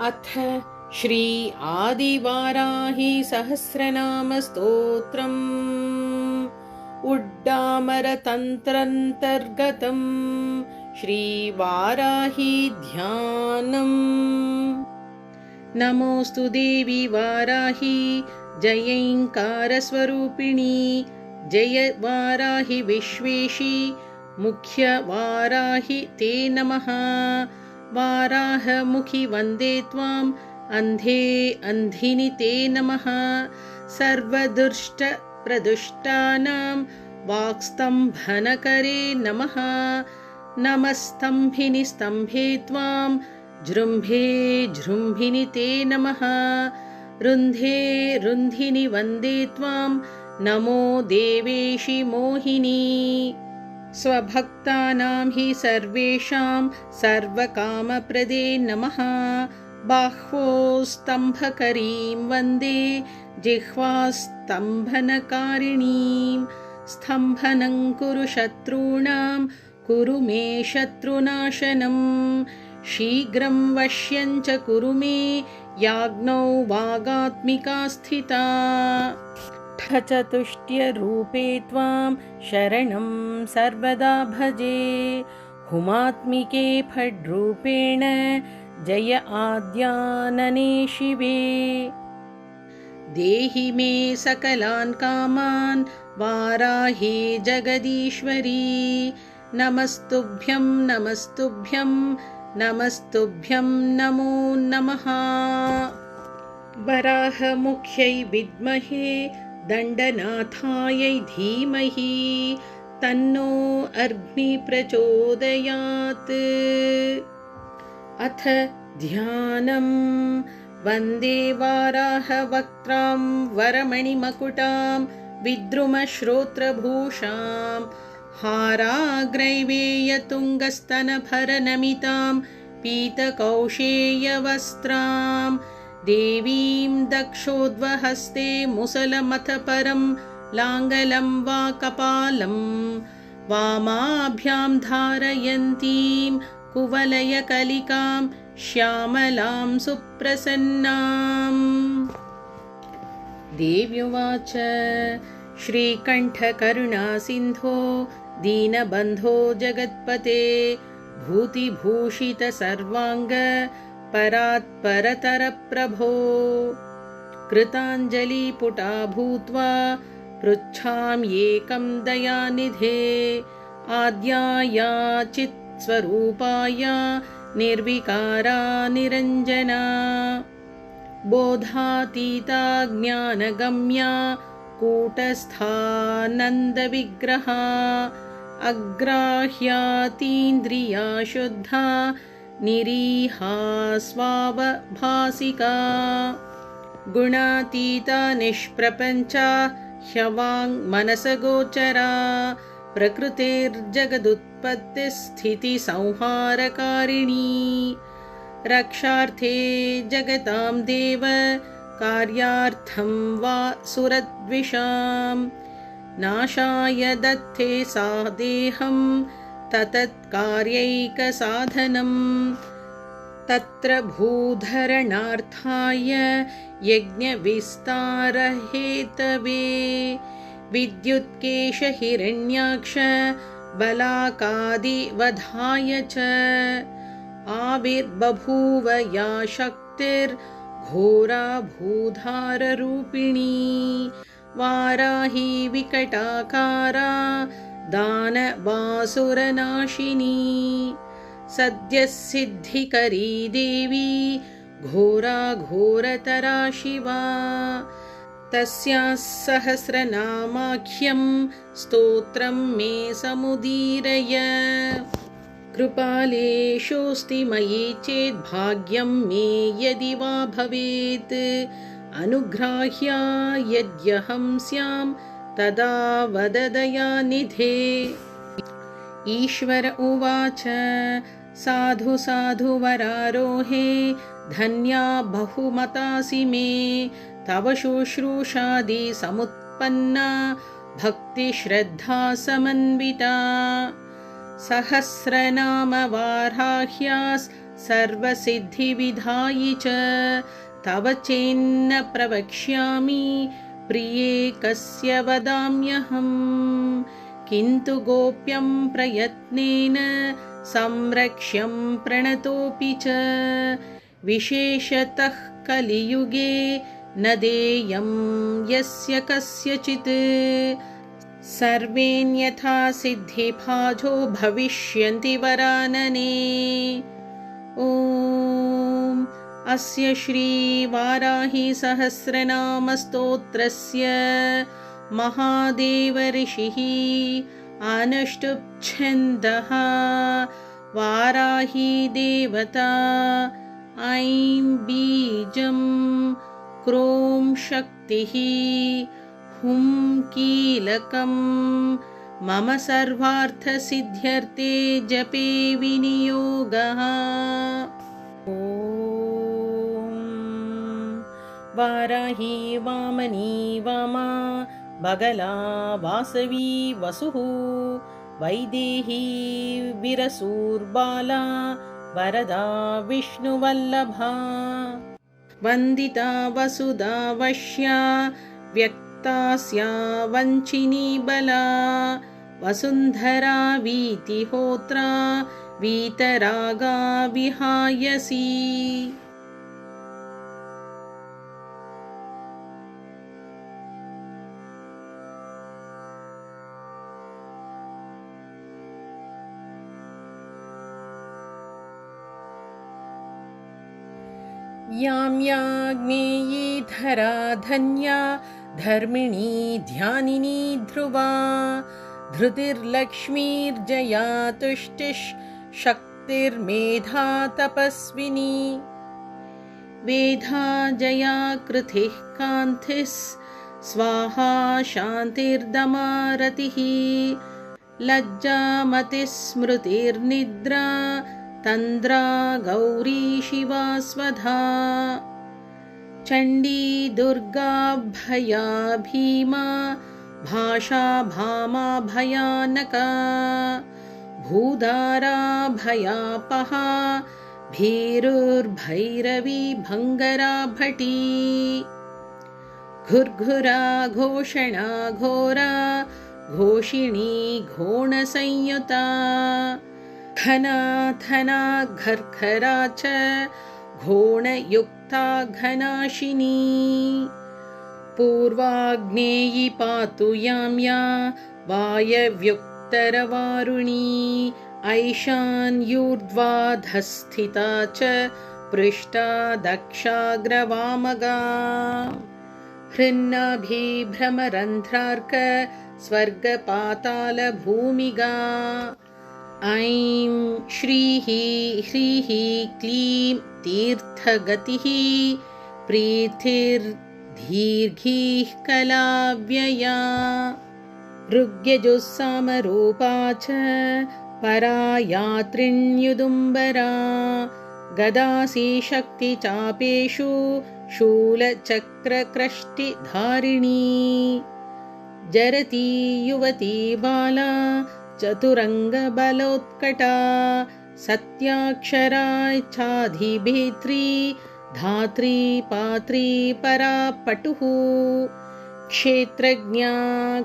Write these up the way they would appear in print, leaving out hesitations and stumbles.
अथ श्री आदिवाराही सहस्रनाम स्तोत्रम् उड्डामरतन्त्रान्तर्गतम् श्रीवाराही ध्यानम्। नमोऽस्तु देवी वाराही जयैङ्कारस्वरूपिणी, जय वाराही विश्वेशी मुख्य वाराही ते नमः। वाराहमुखि वन्दे त्वाम् अन्धे अन्धिनि ते नमः। सर्वदुष्टप्रदुष्टानां वाक्स्तम्भनकरे नमः। नमस्तम्भिनि स्तम्भे त्वां जृम्भे जृम्भिनि ते नमः। रुन्धे रुन्धिनि वन्दे त्वां नमो देवेशि मोहिनी। स्वभक्तानां हि सर्वेषां सर्वकामप्रदे नमः। बाह्वोस्तम्भकरीं वन्दे जिह्वास्तम्भनकारिणीं। स्तम्भनं कुरु शत्रूणां, कुरु मे शत्रुनाशनं। शीघ्रं वश्यं च कुरु मे याज्ञौ वागात्मिका स्थिता। चतुष्ट्यरूपे त्वां शरणं सर्वदा भजे। हुमात्मिके फड्रूपेण जय आद्यानने शिवे। देहि मे सकलान् कामान् वाराही जगदीश्वरी। नमस्तुभ्यं नमस्तुभ्यं नमस्तुभ्यं नमो नमः। वराहमुख्यै विद्महे दण्डनाथायै धीमहि, तन्नो अग्निः प्रचोदयात्। अथ ध्यानम्। वन्दे वाराहवक्त्रां वरमणिमकुटां विद्रुमश्रोत्रभूषां। हाराग्रैवेयतुङ्गस्तनभरनमितां पीतकौशेयवस्त्रां। देवीं दक्षोद्वहस्ते मुसलमथ परं लाङ्गलं वा कपालं। वामाभ्यां धारयन्तीं कुवलयकलिकां श्यामलां सुप्रसन्नाम्। देव्युवाच श्रीकण्ठकरुणासिन्धो दीनबन्धो जगत्पते। भूतिभूषितसर्वाङ्ग परात्परतरप्रभो। कृताञ्जलिपुटा भूत्वा पृच्छाम्येकं दयानिधे। आद्याया चित्स्वरूपाया निर्विकारा निरञ्जना। बोधातीता ज्ञानगम्या कूटस्थानन्दविग्रहा। अग्राह्यातीन्द्रिया शुद्धा निरीहा स्वावभासिका। गुणातीता निष्प्रपञ्चा ह्यवाङ्मनसगोचरा। प्रकृतिर्जगदुत्पत्तिस्थितिसंहारकारिणी। रक्षार्थे जगतां देव कार्यार्थं वा सुरद्विषां। नाशाय दत्ते सा देहं तत्कार्यैकसाधनम्। तत्र भूधरणार्थाय यज्ञविस्तारहेतवे। विद्युत्केशहिरण्याक्ष बलाकादिवधाय च। आविर्बभूव या शक्तिर्घोरा भूधाररूपिणी। वाराही विकटाकारा दानवासुरनाशिनी। सद्यःसिद्धिकरी देवी घोरा घोरतरा शिवा। तस्याः सहस्रनामाख्यं स्तोत्रं मे समुदीरय। कृपालेशोऽस्ति मयि चेद्भाग्यं मे यदि वा भवेत्। अनुग्राह्या यद्यहं स्यां तदा वद दयानिधे। ईश्वर उवाच साधु साधु वरारोहे धन्या बहुमतासि मे। तव शुश्रूषादि समुत्पन्ना भक्तिश्रद्धा समन्विता। सहस्रनाम वाराह्यास् सर्वसिद्धिविधायि च तव चेन्न प्रवक्ष्यामि प्रिये कस्य वदाम्यहम् किन्तु गोप्यं प्रयत्नेन संरक्ष्यं प्रणतोऽपि च विशेषतः कलियुगे न देयं यस्य कस्यचित् सर्वेऽन्यथा सिद्धिभाजो भविष्यन्ति वरानने। ॐ अस्य श्रीवाराही सहस्रनामस्तोत्रस्य महादेव ऋषिः अनुष्टुप् छन्दः वाराही देवता ऐं बीजं क्रों शक्तिः हुं कीलकं मम सर्वार्थसिद्ध्यर्थे जपे विनियोगः। ॐ वाराही वामनी वामा बगला वासवी वसुः वैदेही विरसूर्बाला वरदा विष्णुवल्लभा वन्दिता वसुधा वश्या व्यक्तास्या वञ्चिनी बला वसुन्धरा वीतिहोत्रा वीतरागा विहायसी। यां याज्ञेयी धरा धन्या धर्मिणी ध्यानिनी ध्रुवा धृतिर्लक्ष्मीर्जया तुष्टिः शक्तिर्मेधा तपस्विनी वेधा जया कृतिः कान्तिः स्वाहा शान्तिर्दमा रतिः लज्जा मतिः स्मृतिर्निद्रा तन्द्रा गौरी शिवा स्वधा चण्डी दुर्गा भया भीमा भाषा भामा भयानका भूधारा भयापहा भीरुर्भैरवी भङ्गरा भटी घुर्घुरा घोषणा घोरा घोषिणी घोणसंयुता घना धना घर्घरा च घोणयुक्ता घनाशिनी पूर्वाग्नेयी पातु यां या वायव्युत्तरवारुणी ऐशान्यूर्ध्वाधस्थिता च पृष्ठा दक्षाग्रवामगा हृन्नाभिभ्रमरन्ध्रार्क स्वर्गपातालभूमिगा ऐं श्रीः ह्रीः क्लीं तीर्थगतिः प्रीतिर्दीर्घीः कलाव्यया ऋग्यजुस्सामरूपा च परा यात्रिण्युदुम्बरा गदासी शक्तिचापेषु शूलचक्रकृष्टिधारिणी जरती युवती बाला चतुरङ्गबलोत्कटा सत्याक्षरा चाधिभेत्री धात्री पात्री परा पटुः क्षेत्रज्ञा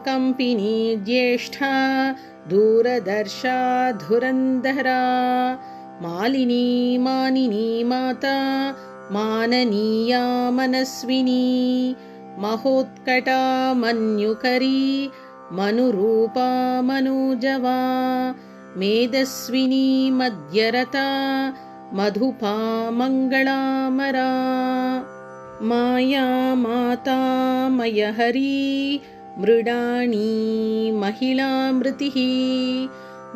कम्पिनी ज्येष्ठा दूरदर्शा धुरन्धरा मालिनी मानिनी माता माननीया मनस्विनी महोत्कटा मन्युकरी मनुरूपा मनोजवा मेदस्विनी मध्यरता मधुपा मङ्गलामरा माया माता मयहरी मृडाणी महिलामृतिः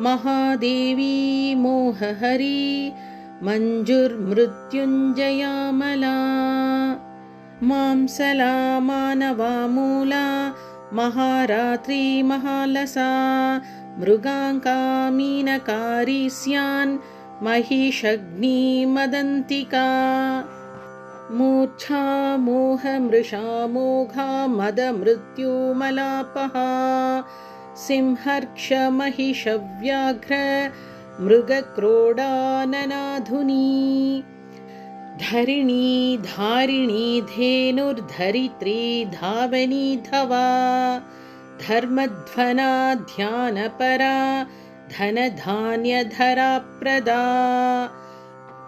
महादेवी मोहहरी मञ्जुर्मृत्युञ्जयामला मांसला मानवामूला महारात्री महालसा मृगाङ्का मीनकारी स्यान् महिषग्नी मदन्तिका मूर्च्छा मोहमृषा मोघा मदमृत्युमलापहा सिंहर्क्ष महिषव्याघ्र मृगक्रोडाननाधुनी धरिणी धारिणी धेनुर्धरित्री धावनी धवा धर्मध्वना ध्यानपरा धनधान्यधरा प्रदा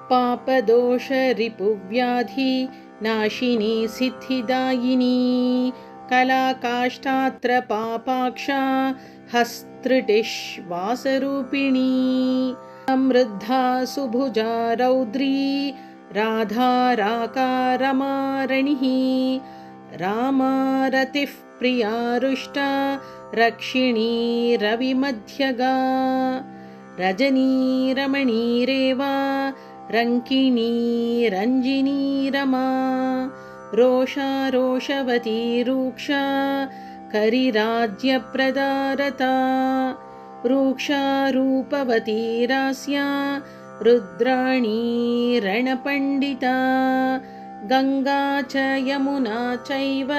पापदोषरिपुव्याधि नाशिनी सिद्धिदायिनी कलाकाष्ठात्र पापाक्षा हस्तृटिश्वासरूपिणी समृद्धा सुभुजा रौद्री राधा राकारमारणिः रामारतिः प्रिया रुष्टा रक्षिणी रविमध्यगा रजनी रमणीरेवा रङ्किणी रञ्जिनी रमा रोषारोषवती रूक्षा करिराज्यप्रदारता रूक्षा रूपवती रास्या रुद्राणी रणपण्डिता गङ्गा च यमुना चैव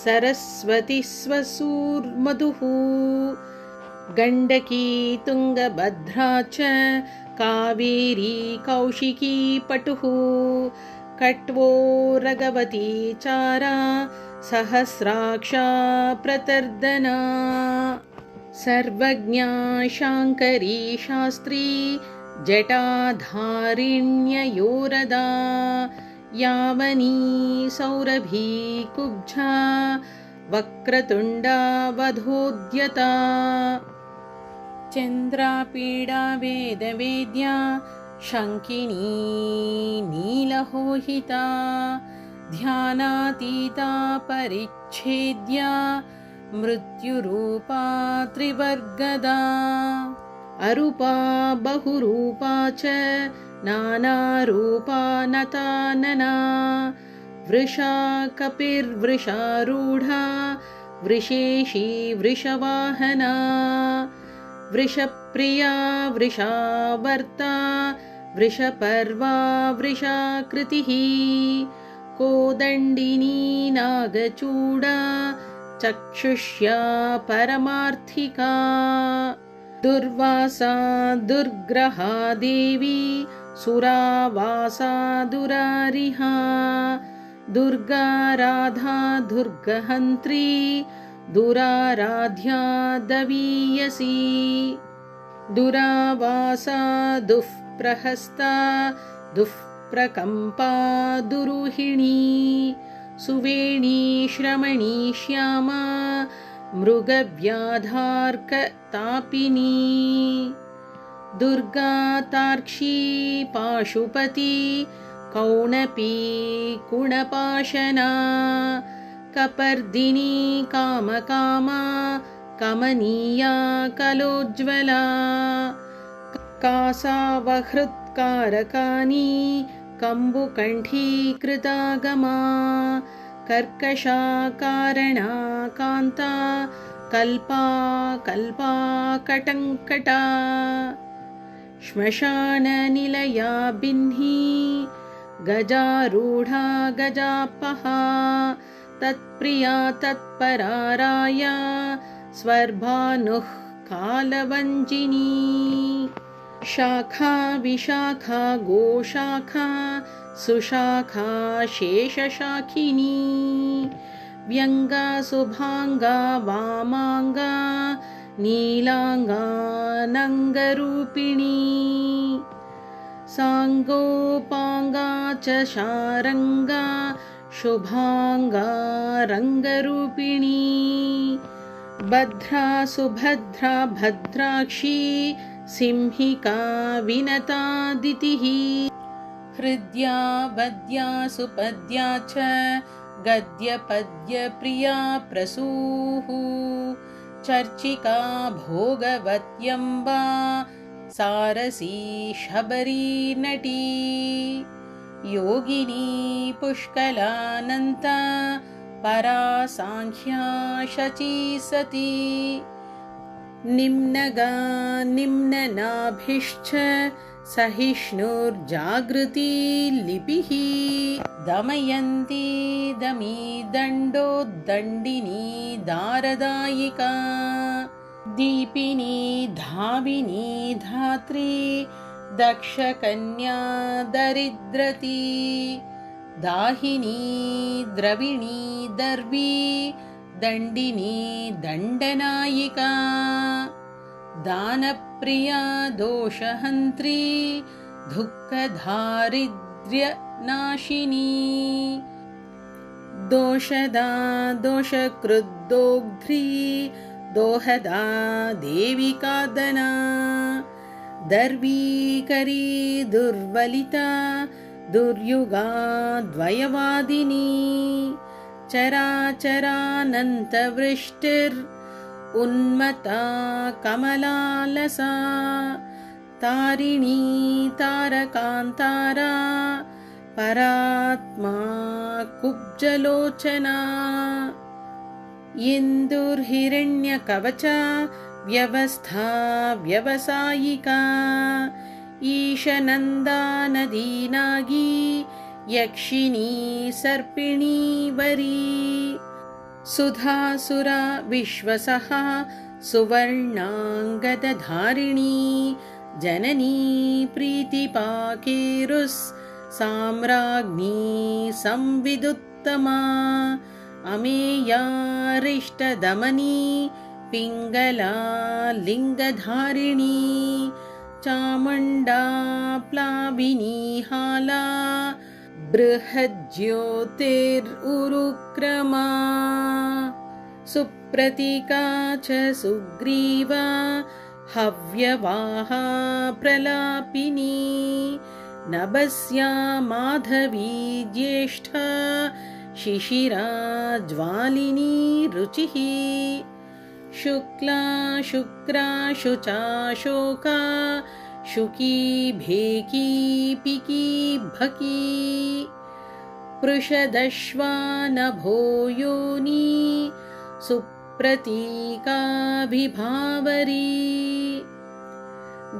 सरस्वती स्वसूर्मधुः गण्डकी तुङ्गभद्रा च कावेरी कौशिकी पटुः कट्वो रगवती चारा सहस्राक्षा प्रतर्दना सर्वज्ञा शाङ्करी शास्त्री जटाधारिण्ययोरदा यावनी सौरभी कुब्जा वक्रतुण्डा वधोद्यता चन्द्रापीडा वेदवेद्या शङ्किनी नीलहोहिता ध्यानातीता परिच्छेद्या मृत्युरूपा त्रिवर्गदा अरूपा बहुरूपा च नानारूपा नतानना वृषा कपिर्वृषारूढा वृषेशी वृषवाहना वृषप्रिया वृषावर्ता वृषपर्वा वृषाकृतिः कोदण्डिनी नागचूडा चक्षुष्या परमार्थिका दुर्वासा दुर्ग्रहा देवी सुरावासा दुरारिहा दुर्गा राधा दुर्गहन्त्री दुराराध्या दवीयसी दुरावासा दुःप्रहस्ता दुःप्रकम्पा दुरूहिणी सुवेणी श्रमणी श्यामा मृगव्याधार्कतापिनी दुर्गा तार्क्षी पाशुपती कौणपी कुणपाशना कपर्दिनी कामकामा कमनीया कलोज्ज्वला कासावहृत्कारकानी कम्बुकण्ठीकृतागमा कर्कशा कारणा कान्ता कल्पा कल्पा कटङ्कटा श्मशाननिलया बिह्नी गजारूढा गजापहा तत्प्रिया तत्पराराया स्वर्भानुः कालवञ्जिनी शाखा विशाखा गोशाखा सुशाखा शेषशाखिनी व्यङ्गा शुभाङ्गा वामाङ्गा नीलाङ्गा नङ्गरूपिणी साङ्गोपाङ्गा च शारङ्गा शुभाङ्गा रङ्गरूपिणी भद्रा सुभद्रा भद्राक्षी सिंहिका विनतादितिः हृद्या वद्या सुपद्या च गद्यपद्यप्रिया प्रसूः चर्चिका भोगवत्यम्बा सारसी शबरी नटी योगिनी पुष्कलानन्ता परा साङ्ख्या शची सती निम्नगा निम्ननाभिश्च सहिष्णुर्जागृती लिपिः दमयन्ती दमी दण्डोद्दण्डिनी दारदायिका दीपिनी धाविनी धात्री दक्षकन्या दरिद्रती दाहिनी द्रविणी दर्वी दण्डिनी दण्डनायिका दानप्रिया दोषहन्त्री दुःखदारिद्र्यनाशिनी दोषदा दोषकृद्दोग्ध्री दोहदा देविकादना दर्वीकरी दुर्वलिता दुर्युगा द्वयवादिनी चराचरानन्तवृष्टिर् उन्मत्ता कमलालसा तारिणी तारकान्तारा परात्मा कुब्जलोचना इन्दुर्हिरण्यकवचा व्यवस्था व्यवसायिका ईशनन्दा नदी नागी यक्षिणी सर्पिणी वरी सुधासुरा विश्वसहा सुवर्णाङ्गदधारिणी जननी प्रीतिपाकेरुस् साम्राज्ञी संविदुत्तमा अमेयारिष्टदमनी पिङ्गला लिङ्गधारिणी चामुण्डा प्लाविनी हाला बृहज्योतिरुक्रमा सुप्रतीका च सुग्रीवा हव्यवाहा प्रलापिनी नभस्या माधवी ज्येष्ठा शिशिरा ज्वालिनी रुचिः शुक्ला शुक्रा शुचा शोका शुकी भेकी पिकी भकी पृषदश्वानभो योनी सुप्रतीकाभिभावरी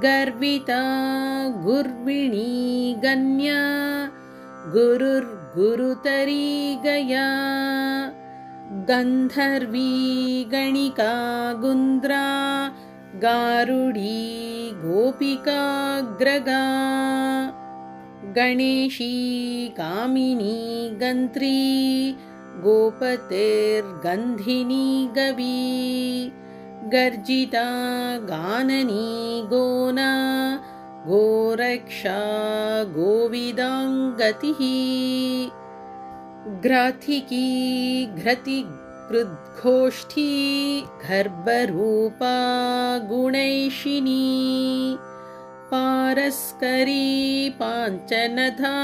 गर्विता गुर्विणी गण्या गुरुर्गुरुतरी गया गन्धर्वी गणिका गुन्द्रा गारुडी गोपिकाग्रगा गणेशी कामिनी गन्त्री गोपतिर्गन्धिनी गवी गर्जिता गाननी गोना गोरक्षा गोविदाङ्गतिः घ्राथिकी घृतिकृद्घोष्ठी गर्भरूपा गुणैषिणी पारस्करी पाञ्चनधा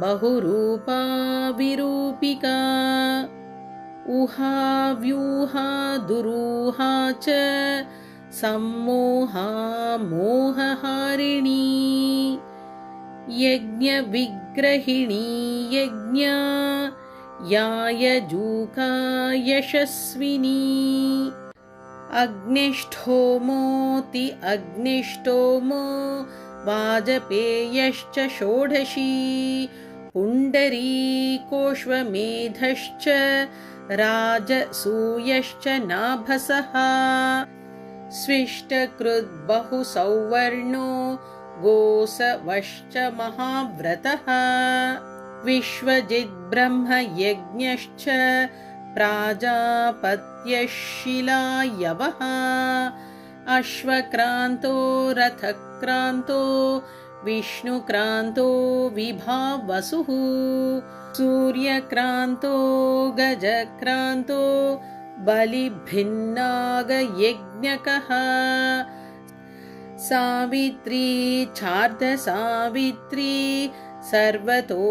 बहुरूपा विरूपिका उहाव्यूहा दुरूहा च सम्मोहा मोहहारिणी यज्ञविग्रहिणी यज्ञा यायजूका यशस्विनी अग्निष्ठोमोति अग्निष्टोमो वाजपेयश्च षोडशी पुण्डरीकोऽश्वमेधश्च राजसूयश्च नाभसः स्विष्टकृद्बहुसौवर्णो गोसवश्च महाव्रतः विश्वजिद्ब्रह्मयज्ञश्च प्राजापत्यशिलायवः अश्वक्रान्तो रथक्रान्तो विष्णुक्रान्तो विभावसुः सूर्यक्रान्तो गजक्रान्तो बलिभिन्नागयज्ञकः सावित्री चार्धसावित्री सर्वतो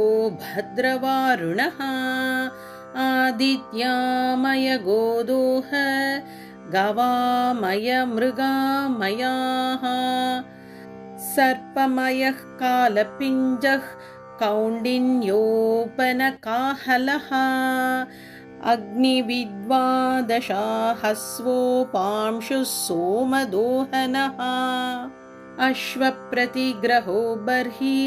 भद्रवारुणः आदित्यामय गोदोह गवामयमृगामयाः सर्पमयः कालपिञ्जः कौण्डिन्योपनकाहलः अग्निविद्वादशाहस्वोपांशुः सोमदोहनः अश्वप्रतिग्रहो बर्हि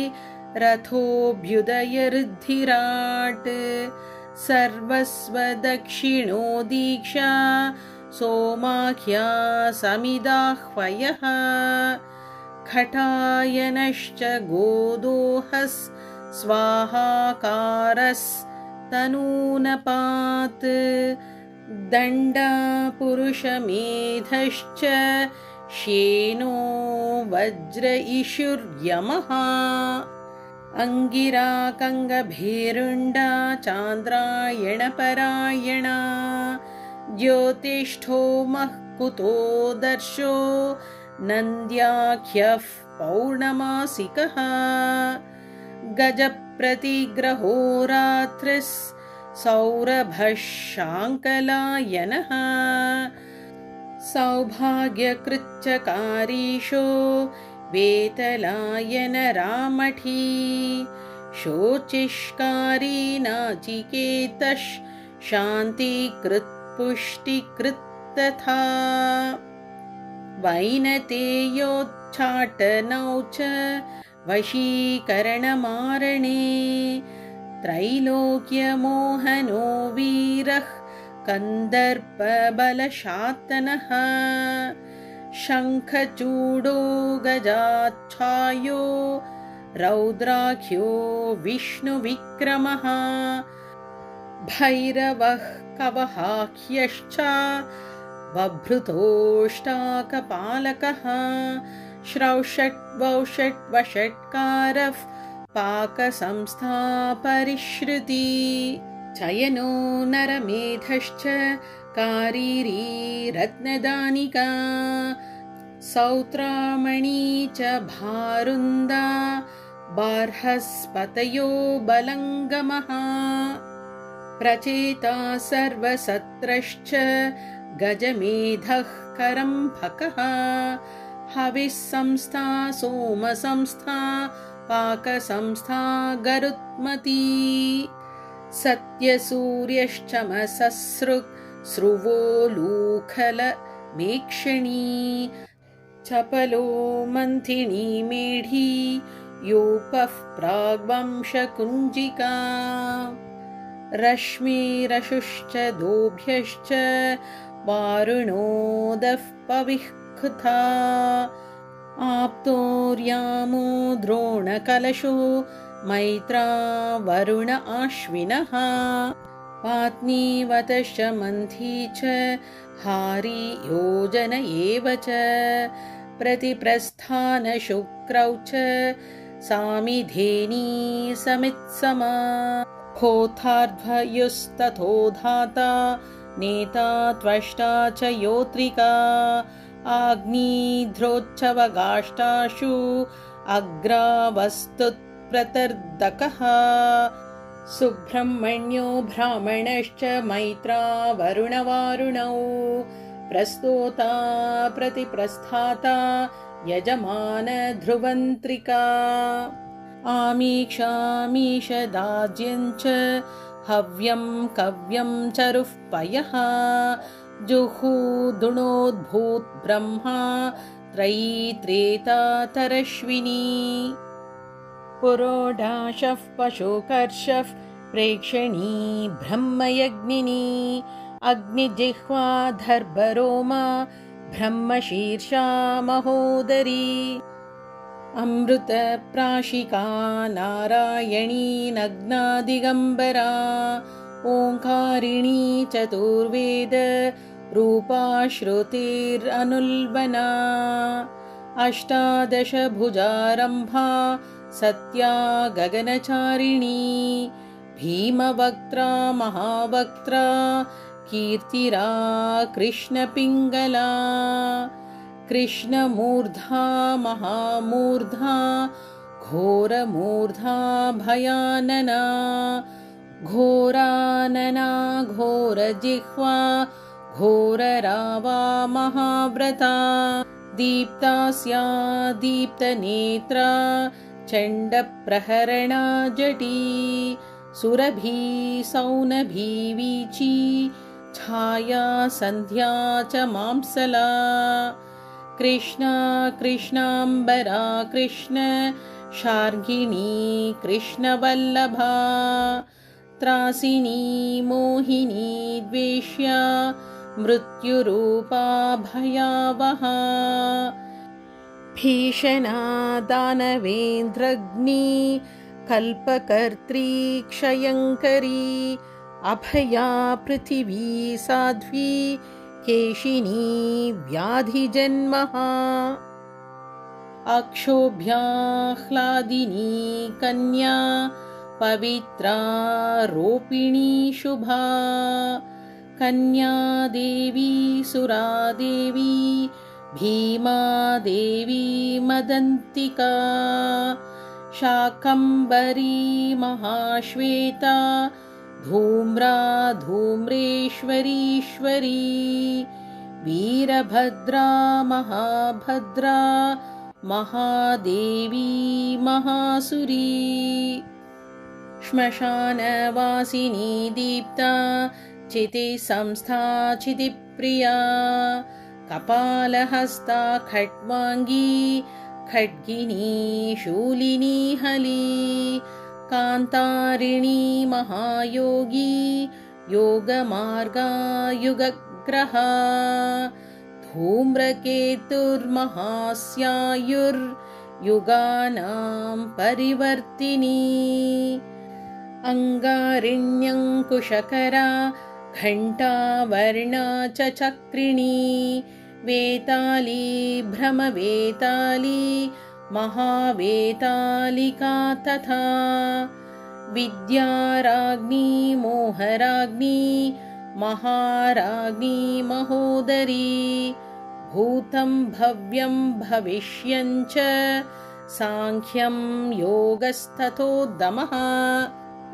रथोऽभ्युदयऋद्धिराट् सर्वस्वदक्षिणो दीक्षा सोमाख्या समिदाह्वयः खटायनश्च गोदोहस् स्वाहाकारस्तनूनपात् दण्डा पुरुषमेधश्च श्येनो वज्र इषुर्यमः अंगिरा कंगभेरुंडा चान्द्रायणपरायणा ज्योतिष्ठो महकुतो दर्शो नन्द्याख्यः पौर्णमासिकः गजप्रतिग्रहो रात्रिस् सौरभः शाङ्कलायनः सौभाग्यकृच्चकारीशो वेतलायन रामठी शोचिष्कारी नाचिकेतश् शान्तिकृत्पुष्टिकृत् तथा वैनतेयोच्चाटनौ च वशीकरणमारणे त्रैलोक्यमोहनो वीरः कन्दर्पबलशातनः शङ्खचूडो गजाच्छायो रौद्राख्यो विष्णुविक्रमः भैरवः कवहाख्यश्च बभृतोष्टाकपालकः श्रौषट्वौषट्वषट्कारः पाकसंस्थापरिश्रुति चयनो नरमेधश्च कारीरी रत्नदानिका सौत्रामणी च भारुन्दा बार्हस्पतयो बलङ्गमः प्रचेता सर्वसत्रश्च गजमेधः करम्भकः हविस्संस्था सोमसंस्था पाकसंस्था गरुत्मती सत्यसूर्यश्चमससृक् स्रुवोलूखलमेक्षणी चपलो मन्थिनी मेढी योपः प्राग्वंशकुञ्जिका रश्मिरशुश्च दोभ्यश्च वारुणोदः पविःखुता आप्तोर्यामो द्रोणकलशो मैत्रा वरुण आश्विनः पात्नीवतश्च मन्थी च हारी योजन एव च प्रतिप्रस्थानशुक्रौ च सामिधेनी समित्समा होतार्ध्वयुस्तथो धाता नेता त्वष्टा च योत्रिका आग्निध्रोच्छवगाष्टाशु अग्रावस्तुत्प्रतर्दकः सुब्रह्मण्यो ब्राह्मणश्च मैत्रा वरुणवारुणौ प्रस्तोता प्रतिप्रस्थाता यजमान ध्रुवन्त्रिका आमीक्षामीषदाज्यं च हव्यं कव्यं चरुः पयः जुहुदुणोद्भूत् ब्रह्मा त्रयी त्रेता तरश्विनी पुरोडाशः पशुकर्षः प्रेक्षणी ब्रह्मयज्ञिनी अग्निजिह्वा दर्भरोमा ब्रह्मशीर्षा महोदरी अमृतप्राशिका नारायणी नग्नादिगम्बरा ओङ्कारिणी चतुर्वेद रूपा श्रुतिरनुल्बना अष्टादशभुजारम्भा सत्या गगनचारिणी भीमवक्त्रा महावक्त्रा कीर्तिरा कृष्णपिङ्गला कृष्णमूर्धा महामूर्धा घोरमूर्धा भयानना घोरानना घोरजिह्वा घोररावा महाव्रता दीप्तास्या दीप्तनेत्रा चण्डप्रहरणा जटी सुरभी सौनभी वीची छाया सन्ध्या च मांसला कृष्णा कृष्णाम्बरा कृष्ण शार्ङ्गिणी कृष्णवल्लभा त्रासिनी मोहिनी द्वेष्या मृत्युरूपा भयावहा भीषणा दानवेन्द्रग्नी कल्पकर्त्री क्षयङ्करी अभया पृथिवी साध्वी केशिनी व्याधिजन्महा अक्षोभ्याह्लादिनी कन्या पवित्रा रोपिणी शुभा कन्या देवी सुरादेवी भीमा देवी मदन्तिका शाकम्भरी महाश्वेता धूम्रा धूम्रेश्वरीश्वरी वीरभद्रा महाभद्रा महादेवी महासुरी श्मशानवासिनी दीप्ता चितिसंस्था चितिप्रिया कपालहस्ता खट्वाङ्गी खड्गिनी शूलिनी हली कान्तारिणी महायोगी योगमार्गा युगग्रहा धूम्रकेतुर्महास्यायुर्युगानां परिवर्तिनी अङ्गारिण्यङ्कुशकरा घण्टावर्णा च चक्रिणी वेताली भ्रमवेताली महावेतालिका तथा विद्याराज्ञी मोहराज्ञी महाराज्ञी महोदरी भूतं भव्यं भविष्यं च सांख्यं योगस्तथोद्यमः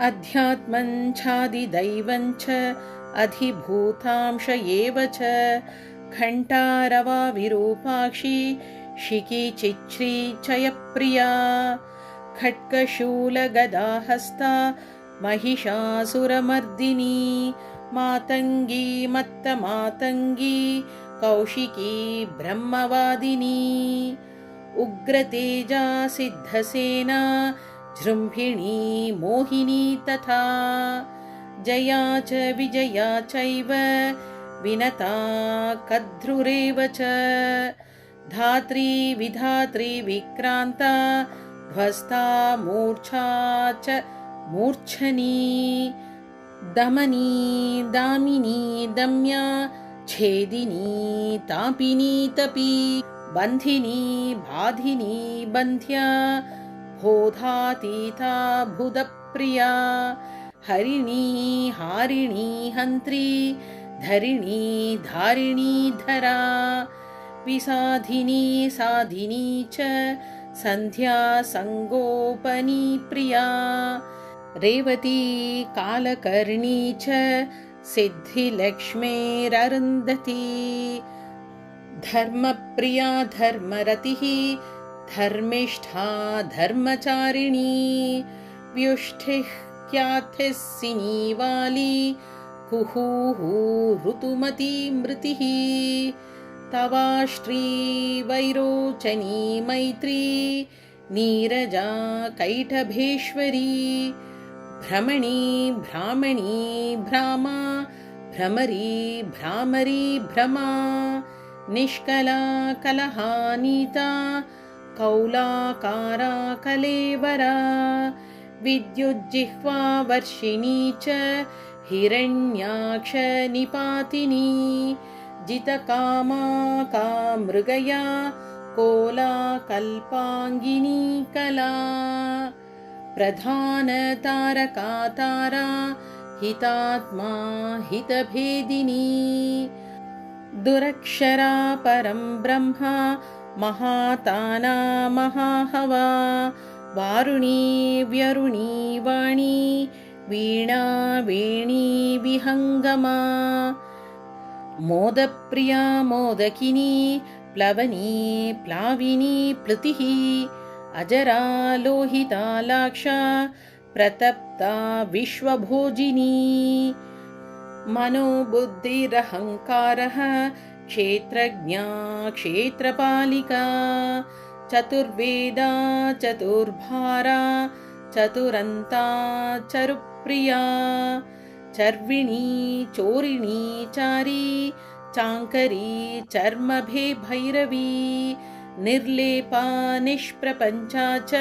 अध्यात्मं चादिदैवं च अधिभूतांश एव च घण्टारवा विरूपाक्षी शिखिचिच्छ्री चयप्रिया खड्गशूलगदाहस्ता महिषासुरमर्दिनी मातङ्गी मत्तमातङ्गी कौशिकी ब्रह्मवादिनी उग्रतेजा सिद्धसेना जृम्भिणी मोहिनी तथा जया च विजया चैव विनता कद्रुरेव च धात्री विधात्री विक्रान्ता ध्वस्ता मूर्छा च मूर्च्छनी दमनी दामिनी दम्या छेदिनी तापिनी तपी बन्धिनी बाधिनी बन्ध्या बोधातीता भुदप्रिया हरिणी हारिणी हन्त्री धरिणी धारिणी धरा विसाधिनी साधिनी च सन्ध्या संगोपनी प्रिया रेवती कालकर्णी च सिद्धिलक्ष्मेररुन्धती धर्मप्रिया धर्मरतिः धर्मिष्ठा धर्मचारिणी व्युष्ठिः ख्यातिः सिनीवाली कुहूहू ऋतुमती मृतिः तवाश्री वैरोचनी मैत्री नीरजा कैटभेश्वरी भ्रमणी भ्रामणी भ्रामा भ्रमरी भ्रामरी भ्रमा निष्कला कलहानीता कौलाकारा कलेवरा विद्युज्जिह्वा वर्षिणी च हिरण्याक्ष निपातिनी जितकामा कामृगया कोला कल्पाङ्गिनी कला प्रधानतारका तारा हितात्मा हितभेदिनी दुरक्षरा परं ब्रह्मा महाताना महाहवा वारुणी व्यरुणी वाणी वीणा वेणी विहङ्गमा मोदप्रिया मोदकिनी प्लवनी प्लाविनी प्लुतिः अजरा लोहिता लाक्षा प्रतप्ता विश्वभोजिनी मनोबुद्धिरहङ्कारः क्षेत्रज्ञा क्षेत्रपालिका चतुर्वेदा चतुर्भारा चतुरन्ता चरुप्रिया चर्विणी चोरिणी चारी चाङ्करी चर्मभे भैरवी निर्लेपा निष्प्रपञ्चा च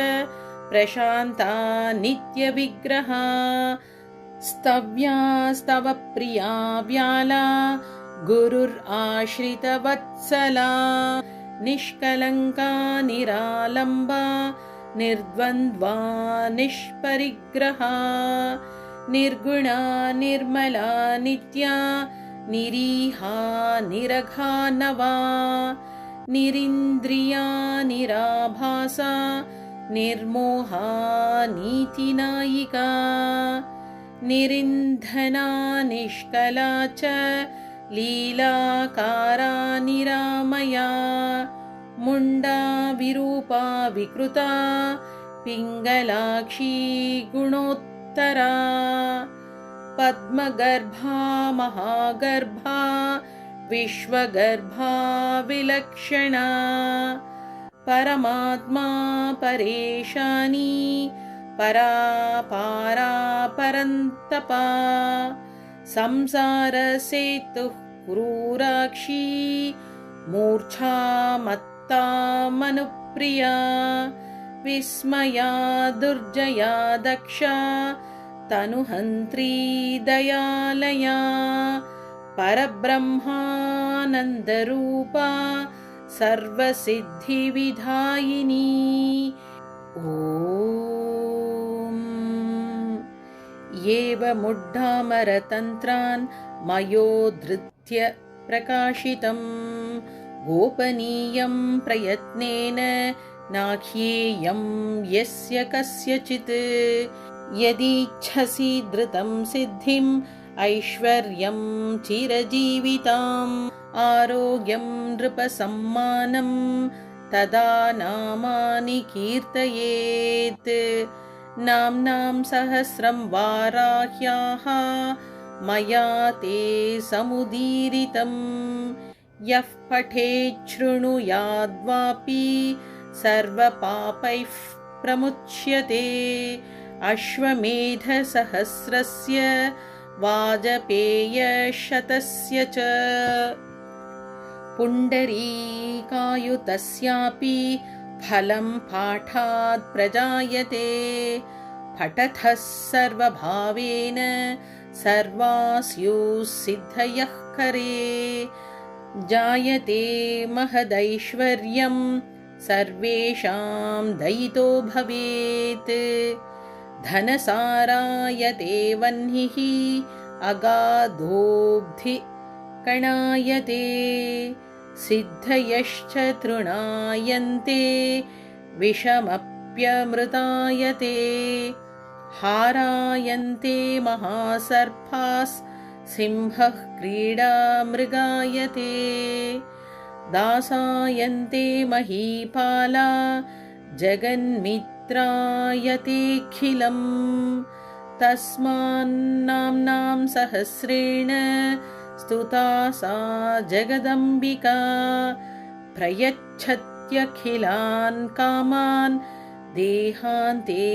प्रशान्ता नित्यविग्रहा स्तव्या स्तवप्रिया व्याला गुरुराश्रितवत्सला निष्कलङ्का निरालम्बा निर्द्वन्द्वा निष्परिग्रहा निर्गुणा निर्मला नित्या निरीहा निरघा नवा निरिन्द्रिया निराभासा निर्मोहा नीतिनायिका निरिन्धना निष्कला च लीलाकारा निरामया मुण्डा विरूपा विकृता पिङ्गलाक्षी गुणोत्तरा पद्मगर्भा महागर्भा विश्वगर्भा विलक्षणा परमात्मा परेशानी परापारा परन्तपा संसारसेतुः क्रूराक्षी मूर्छा मत्ता मनुप्रिया विस्मया दुर्जया दक्षा तनुहन्त्री दयालया परब्रह्मानन्दरूपा सर्वसिद्धिविधायिनी ॐ एवमुड्डामरतन्त्रान् मयोद्धृत्य प्रकाशितं गोपनीयं प्रयत्नेन नाख्येयं यस्य कस्यचित् यदीच्छसि धृतं सिद्धिम् ऐश्वर्यं चिरजीविताम् आरोग्यं नृपसम्मानं तदा नामानि कीर्तयेत् नाम्नां सहस्रं वाराह्याः मया ते समुदीरितं यः पठेत् शृणुयाद्वापि सर्वपापैः प्रमुच्यते अश्वमेधसहस्रस्य वाजपेयशतस्य च पुण्डरीकायुतस्यापि फलं पाठात् प्रजायते पठतः सर्वभावेन सर्वास्युः सिद्धयः करे जायते महदैश्वर्यं सर्वेषां दयितो भवेत् धनसारायते वह्निः अगाधोऽब्धि कणायते सिद्धयश्च तृणायन्ते विषमप्यमृतायते हारायन्ते महासर्पास् सिंहः क्रीडामृगायते दासायन्ते महीपाला जगन्मित्रायतेऽखिलम् तस्मान्नाम्नां सहस्रेण स्तुता सा जगदम्बिका प्रयच्छत्यखिलान् कामान् देहान्ते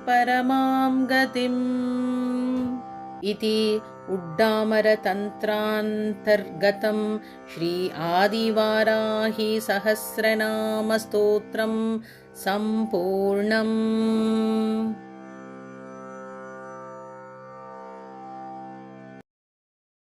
परमां गतिम् इति उड्डामरतन्त्रान्तर्गतं श्री आदिवाराही सहस्रनामस्तोत्रं सम्पूर्णम्।